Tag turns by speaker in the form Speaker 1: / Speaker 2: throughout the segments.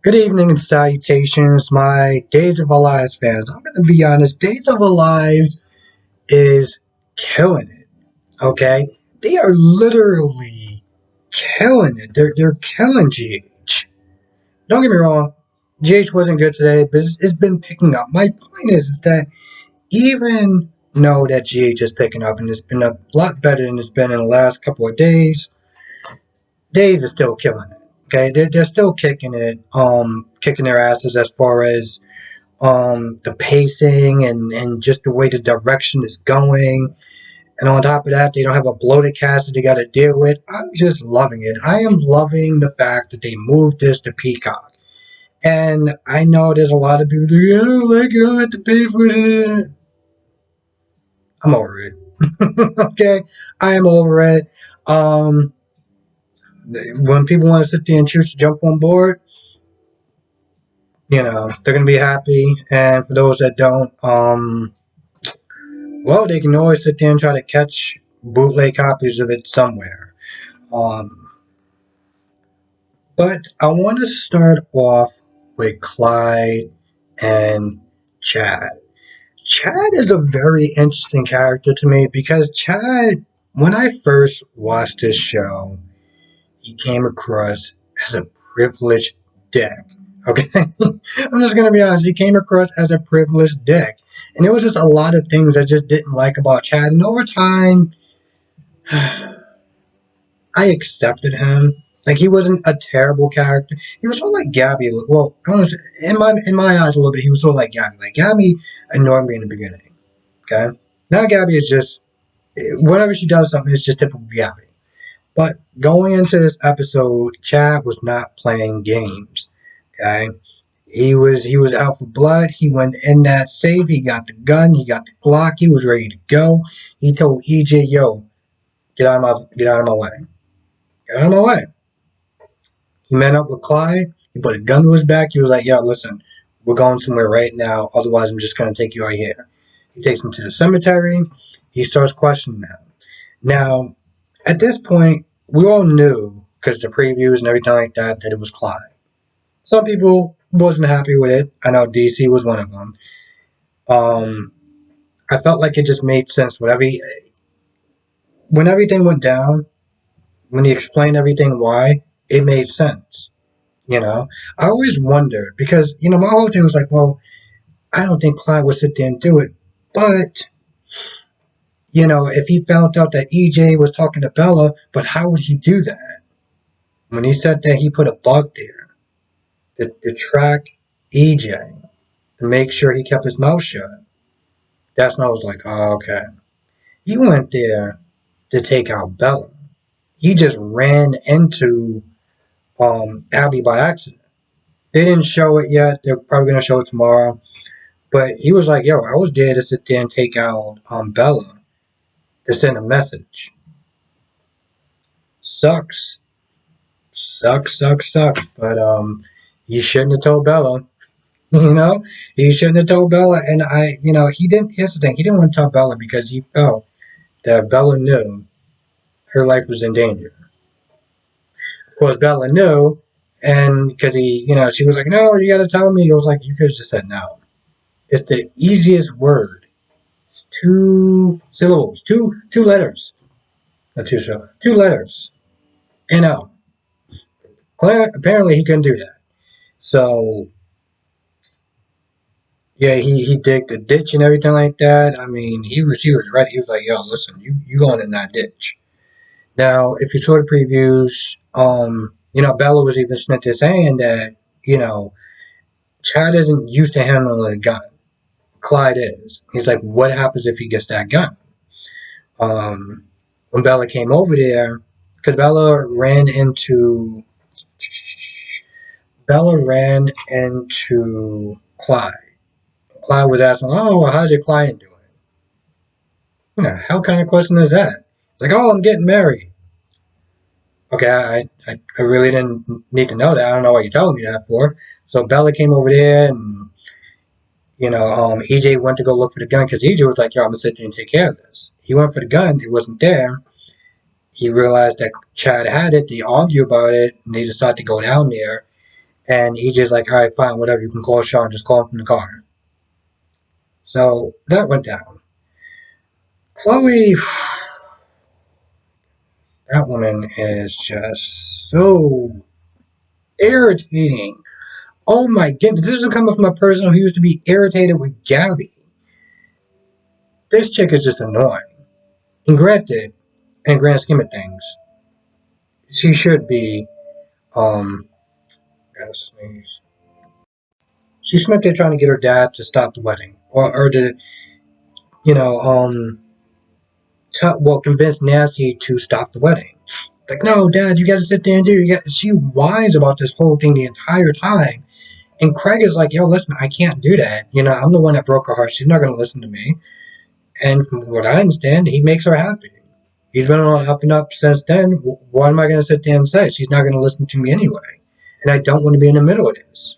Speaker 1: Good evening and salutations, my Days of Our Lives fans. I'm going to be honest, Days of Our Lives is killing it, okay? They are literally killing it. They're killing GH. Don't get me wrong, GH wasn't good today, but it's been picking up. My point is that even though that GH is picking up and it's been a lot better than it's been in the last couple of days, Days is still killing it. Okay, they're still kicking it, kicking their asses as far as the pacing and just the way the direction is going. And on top of that, they don't have a bloated cast that they got to deal with. I'm just loving it. I am loving the fact that they moved this to Peacock. And I know there's a lot of people that I don't like it. I don't have to pay for it. I'm over it. Okay, I am over it. Um, when people want to sit there and choose to jump on board, they're gonna be happy. And for those that don't, well, they can always sit there and try to catch bootleg copies of it somewhere. Um, but I want to start off with Clyde and Chad. Chad is a very interesting character to me because Chad, when I first watched this show, he came across as a privileged dick. Okay? I'm just going to be honest. He came across as a privileged dick. And there was just a lot of things I just didn't like about Chad. And over time, I accepted him. Like he wasn't a terrible character. He was sort of like Gabby. Well, I don't know, in my eyes a little bit, he was sort of like Gabby. Like Gabby annoyed me in the beginning. Okay, now Gabby is just whenever she does something, it's just typical Gabby. But going into this episode, Chad was not playing games. Okay, he was out for blood. He went in that safe. He got the gun. He got the Glock. He was ready to go. He told EJ, "Yo, get out of my way. Get out of my way." He met up with Clyde. He put a gun to his back. He was like, "Yo, listen, we're going somewhere right now. Otherwise, I'm just gonna take you right here." He takes him to the cemetery. He starts questioning him. Now, at this point, we all knew because the previews and everything like that it was Clyde. Some people wasn't happy with it. I know DC was one of them. Um, I felt like it just made sense. When everything went down, when he explained everything why, it made sense. You know, I always wondered because my whole thing was like, well, I don't think Clyde would sit there and do it, but if he found out that EJ was talking to Bella, but how would he do that? When he said that he put a bug there to track EJ to make sure he kept his mouth shut, that's when I was like, oh, okay. He went there to take out Bella. He just ran into Abby by accident. They didn't show it yet. They're probably gonna show it tomorrow. But he was like, yo, I was there to sit there and take out Bella to send a message. Sucks. Sucks, sucks, sucks. But you shouldn't have told Bella. He shouldn't have told Bella. And he didn't. Here's the thing. He didn't want to tell Bella because he felt that Bella knew her life was in danger. Of course, Bella knew, and because she was like, no, you got to tell me. He was like, you could have just said no. It's the easiest word. It's two syllables, two letters. Not too sure. Two letters. N-O. Apparently he couldn't do that. So yeah, he digged the ditch and everything like that. I mean, he was ready. He was like, yo, listen, you going in that ditch. Now, if you saw the previews, Bella was even sent there saying that, Chad isn't used to handling a gun. Clyde is. He's like, what happens if he gets that gun? Um, when Bella came over there, because Bella ran into Clyde. Clyde was asking, "Oh, how's your client doing?" How kind of question is that? Like, "Oh, I'm getting married." Okay, I really didn't need to know that. I don't know what you're telling me that for. So Bella came over there, and EJ went to go look for the gun because EJ was like, "Yo, I'm gonna sit there and take care of this." He went for the gun. It wasn't there. He realized that Chad had it. They argued about it, and they decided to go down there. And he just like, all right, fine, whatever. You can call Sean. Just call him from the car. So that went down. Chloe, that woman is just so irritating. Oh my goodness, this is coming from a person who used to be irritated with Gabby. This chick is just annoying. And granted, in the grand scheme of things, she should be, gotta sneeze. She's not there trying to get her dad to stop the wedding. Or to, you know, convince Nancy to stop the wedding. Like, no, Dad, you gotta sit there and do it. She whines about this whole thing the entire time. And Craig is like, yo, listen, I can't do that. I'm the one that broke her heart. She's not gonna listen to me. And from what I understand, he makes her happy. He's been on up and up since then. What am I gonna sit there and say? She's not gonna listen to me anyway. And I don't want to be in the middle of this.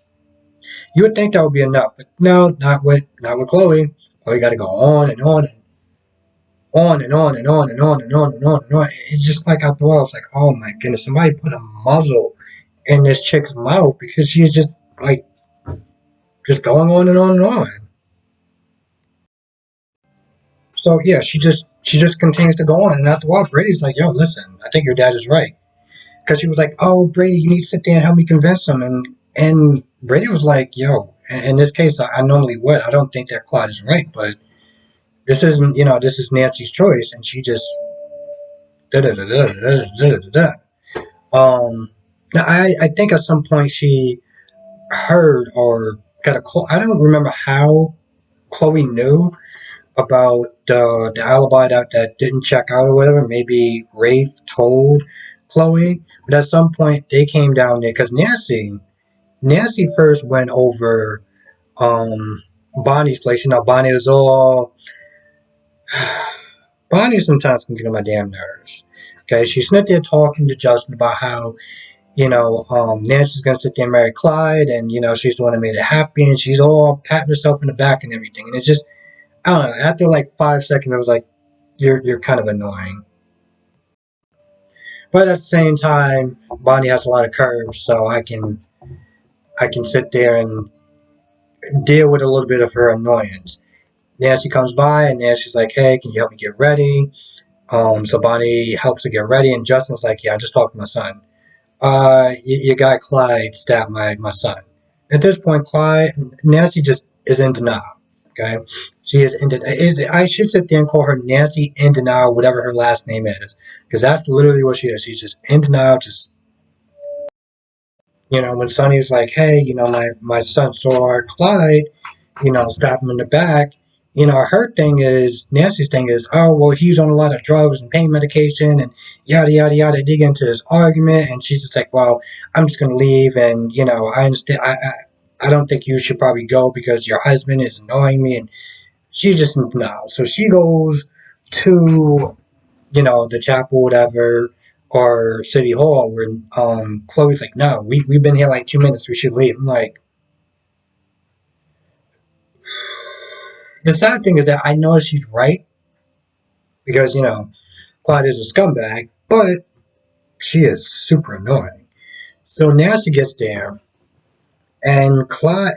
Speaker 1: You would think that would be enough, but no, not with Chloe. Chloe got to go on and on and on and on and on and on and on and on and on. It's just like after a while, it's like, oh my goodness, somebody put a muzzle in this chick's mouth because she's just like just going on and on and on. So yeah, she just continues to go on, and after a while, Brady's like, yo, listen, I think your dad is right. Because she was like, oh, Brady, you need to sit there and help me convince him. And Brady was like, yo, in this case, I normally would. I don't think that Claude is right, but this isn't, this is Nancy's choice, and she just da da da da da da da da. Now I think at some point she heard or got a call. I don't remember how Chloe knew about the alibi that didn't check out or whatever. Maybe Rafe told Chloe, but at some point they came down there because Nancy first went over Bonnie's place. Bonnie was all Bonnie sometimes can get on my damn nerves. Okay, she's sitting there talking to Justin about how Nancy's gonna sit there and marry Clyde, and she's the one that made it happy, and she's all patting herself in the back and everything, and it's just I don't know. After like 5 seconds, I was like, "You're kind of annoying." But at the same time, Bonnie has a lot of curves, so I can sit there and deal with a little bit of her annoyance. Nancy comes by, and Nancy's like, "Hey, can you help me get ready?" So Bonnie helps her get ready, and Justin's like, "Yeah, I just talked to my son. Your guy Clyde stabbed my son." At this point, Nancy just is in denial. Okay, she is in denial. I should sit there and call her Nancy in denial, whatever her last name is, because that's literally what she is. She's just in denial. Just when Sonny's like, "Hey, my son saw Clyde, stab him in the back." Her thing is, Nancy's thing is, oh, well, he's on a lot of drugs and pain medication and yada, yada, yada. Dig into this argument. And she's just like, well, I'm just going to leave. And, I understand. I don't think you should probably go because your husband is annoying me. And she just, no. So she goes to, the chapel, whatever, or City Hall, where Chloe's like, no, we've been here like 2 minutes. We should leave. I'm like, the sad thing is that I know she's right because, Clyde is a scumbag, but she is super annoying. So Nancy gets there, and Clyde,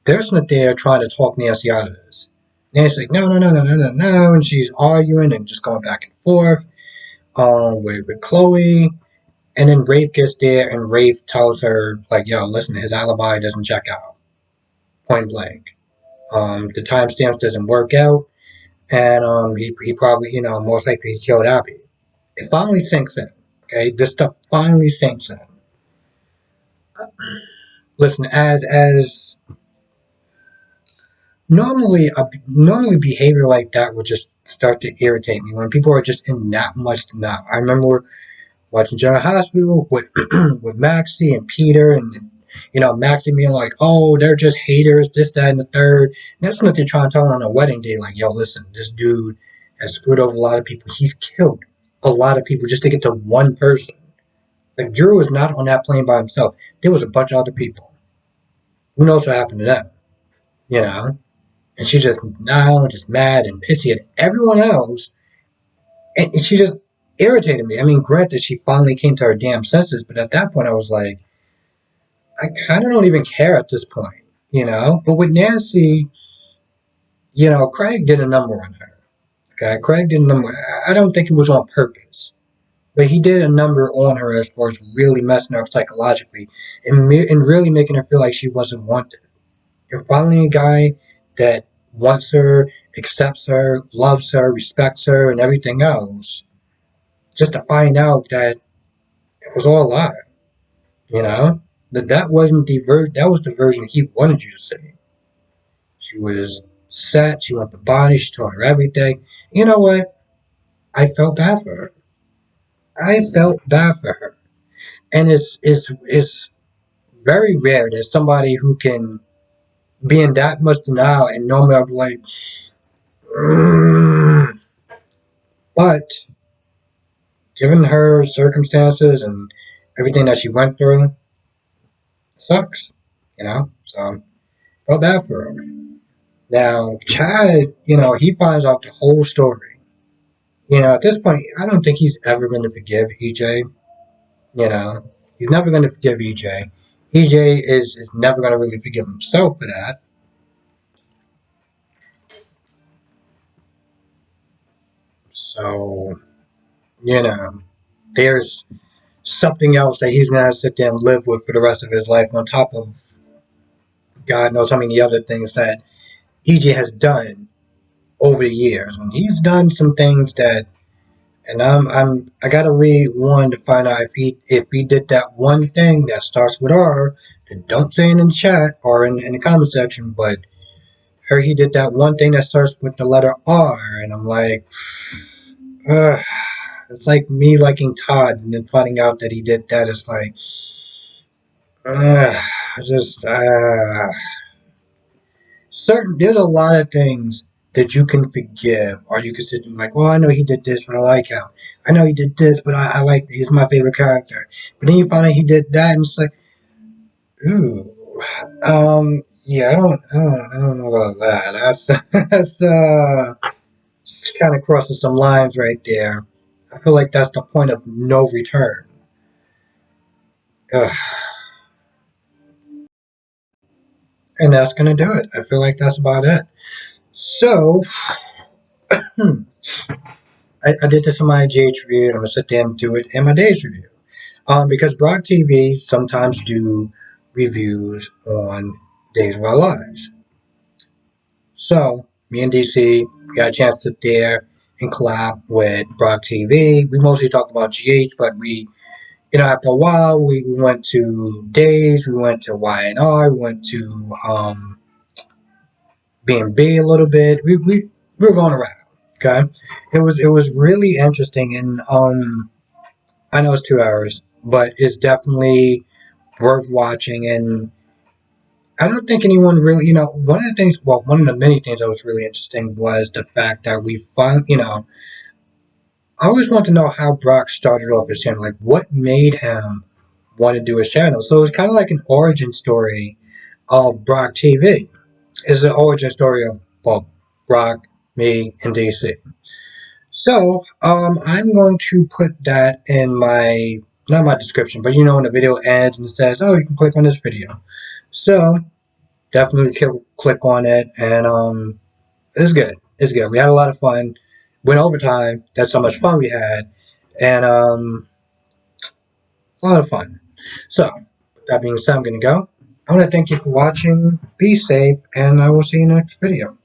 Speaker 1: they're sitting there trying to talk Nancy out of this. Nancy's like, no, no, no, no, no, no, no, and she's arguing and just going back and forth with Chloe. And then Rafe gets there, and Rafe tells her, like, yo, listen, his alibi doesn't check out. Point blank. The timestamps doesn't work out, and he probably, most likely he killed Abby. It finally sinks in. Okay, this stuff finally sinks in. Listen, as normally behavior like that would just start to irritate me when people are just in that much denial. I remember watching General Hospital with with Maxie and Peter, and Maxie being like, "Oh, they're just haters, this, that, and the third." And that's what they're trying to tell on a wedding day. Like, yo, listen, this dude has screwed over a lot of people. He's killed a lot of people just to get to one person. Like, Drew was not on that plane by himself. There was a bunch of other people. Who knows what happened to them? You know? And she's just now just mad and pissy at everyone else. And she just irritated me. I mean, granted, she finally came to her damn senses, but at that point I was like, I kind of don't even care at this point, you know. But with Nancy, you know, Craig did a number on her. Okay, Craig did a number. I don't think it was on purpose, but he did a number on her as far as really messing her up psychologically and really making her feel like she wasn't wanted. You're finally a guy that wants her, accepts her, loves her, respects her, and everything else, just to find out that it was all a lie. You know that wasn't that was the version he wanted you to see. She was set. She wanted the body. She told her everything. You know what? I felt bad for her. I felt bad for her, and it's very rare that somebody who can be in that much denial and normally I'll be like, mm. But given her circumstances and everything that she went through, it sucks, you know. So felt bad for her. Now Chad, you know, he finds out the whole story. You know, at this point, I don't think he's ever going to forgive EJ. You know, he's never going to forgive EJ. EJ is never going to really forgive himself for that. So, you know, there's something else that he's going to sit there and live with for the rest of his life on top of God knows how many other things that EJ has done over the years. And he's done some things that, and I gotta read one to find out if he did that one thing that starts with R. That don't say it in the chat or in the comment section, but her he did that one thing that starts with the letter R, and I'm like, ugh. It's like me liking Todd and then finding out that he did that. It's like, ugh, just certain. There's a lot of things that you can forgive, or you can sit and like, well, I know he did this, but I like him. I know he did this, but I like. He's my favorite character. But then you find out he did that, and it's like, ooh, yeah, I don't know about that. That's kind of crossing some lines right there. I feel like that's the point of no return. Ugh. And that's gonna do it. I feel like that's about it. So, I did this in my GH review, and I'm gonna sit there and do it in my Days review. Because Brock TV sometimes do reviews on Days of Our Lives. So, me and DC got a chance to sit there and collab with Brock TV. We mostly talked about GH, but after a while, we went to Days, we went to YNR, we went to B&B a little bit. We were going around. Okay, it was really interesting, and I know it's 2 hours, but it's definitely worth watching. And I don't think anyone really, one of the things, well, one of the many things that was really interesting was the fact that we find, I always want to know how Brock started off his channel, like what made him want to do his channel. So it's kind of like an origin story of Brock TV. It's an origin story of, well, Brock, me, and DC. So, I'm going to put that in not my description, but when the video ends and it says, oh, you can click on this video. So, definitely click on it, and it's good. It's good. We had a lot of fun. Went overtime. That's how much fun we had, and a lot of fun. So, with that being said, I'm going to go. I want to thank you for watching. Be safe, and I will see you in the next video.